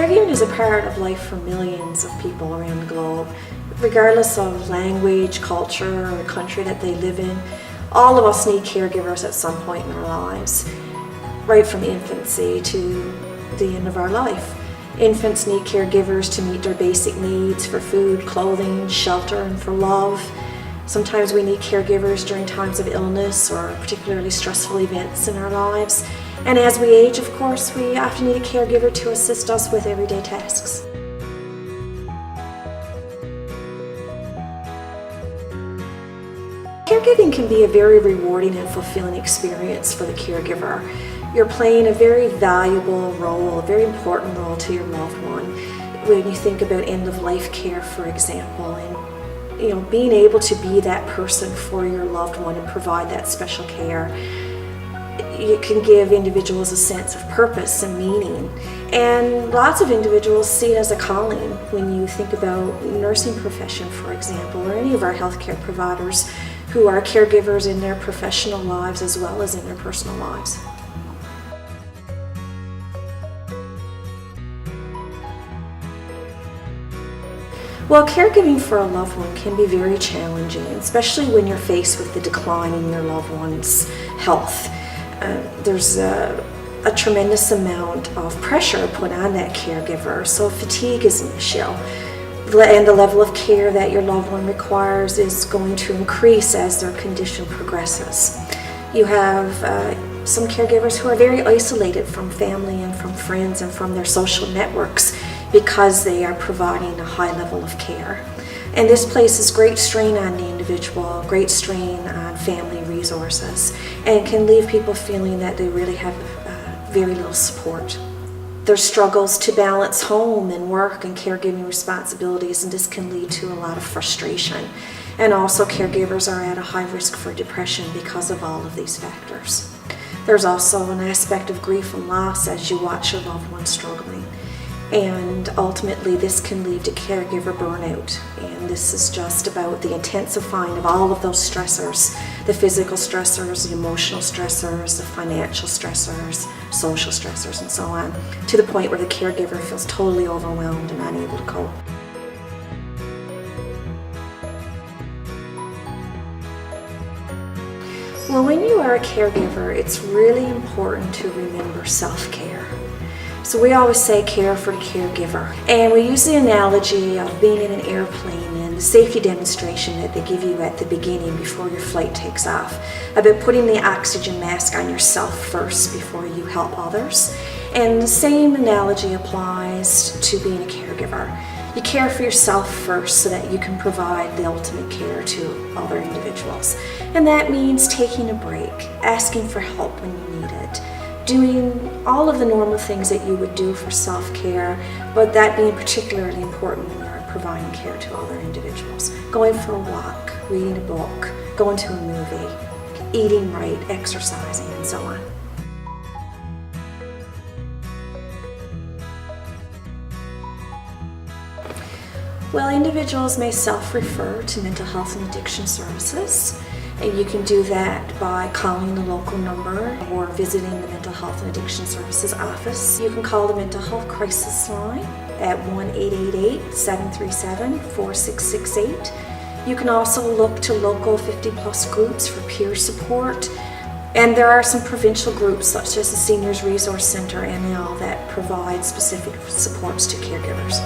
Caregiving is a part of life for millions of people around the globe, regardless of language, culture, or country that they live in. All of us need caregivers at some point in our lives, right from infancy to the end of our life. Infants need caregivers to meet their basic needs for food, clothing, shelter, and for love. Sometimes we need caregivers during times of illness or particularly stressful events in our lives. And as we age, of course, we often need a caregiver to assist us with everyday tasks. Caregiving can be a very rewarding and fulfilling experience for the caregiver. You're playing a very valuable role, a very important role to your loved one. When you think about end-of-life care, for example, and being able to be that person for your loved one and provide that special care, it can give individuals a sense of purpose and meaning. And lots of individuals see it as a calling. When you think about nursing profession, for example, or any of our healthcare providers who are caregivers in their professional lives as well as in their personal lives. Well, caregiving for a loved one can be very challenging, especially when you're faced with the decline in your loved one's health. There's a tremendous amount of pressure put on that caregiver, so fatigue is an issue. And the level of care that your loved one requires is going to increase as their condition progresses. You have some caregivers who are very isolated from family and from friends and from their social networks because they are providing a high level of care. And this places great strain on the individual, great strain on family resources, and can leave people feeling that they really have very little support. There's struggles to balance home and work and caregiving responsibilities, and this can lead to a lot of frustration. And also caregivers are at a high risk for depression because of all of these factors. There's also an aspect of grief and loss as you watch your loved one struggling. And ultimately this can lead to caregiver burnout. And this is just about the intensifying of all of those stressors, the physical stressors, the emotional stressors, the financial stressors, social stressors, and so on, to the point where the caregiver feels totally overwhelmed and unable to cope. Well, when you are a caregiver, it's really important to remember self-care. So we always say care for the caregiver. And we use the analogy of being in an airplane and the safety demonstration that they give you at the beginning before your flight takes off, about putting the oxygen mask on yourself first before you help others. And the same analogy applies to being a caregiver. You care for yourself first so that you can provide the ultimate care to other individuals. And that means taking a break, asking for help when you need it, doing all of the normal things that you would do for self-care, but that being particularly important when you're providing care to other individuals. Going for a walk, reading a book, going to a movie, eating right, exercising, and so on. Well, individuals may self-refer to mental health and addiction services. And you can do that by calling the local number or visiting the Mental Health and Addiction Services office. You can call the Mental Health Crisis Line at 1-888-737-4668. You can also look to local 50-plus groups for peer support. And there are some provincial groups such as the Seniors Resource Center NL that provide specific supports to caregivers.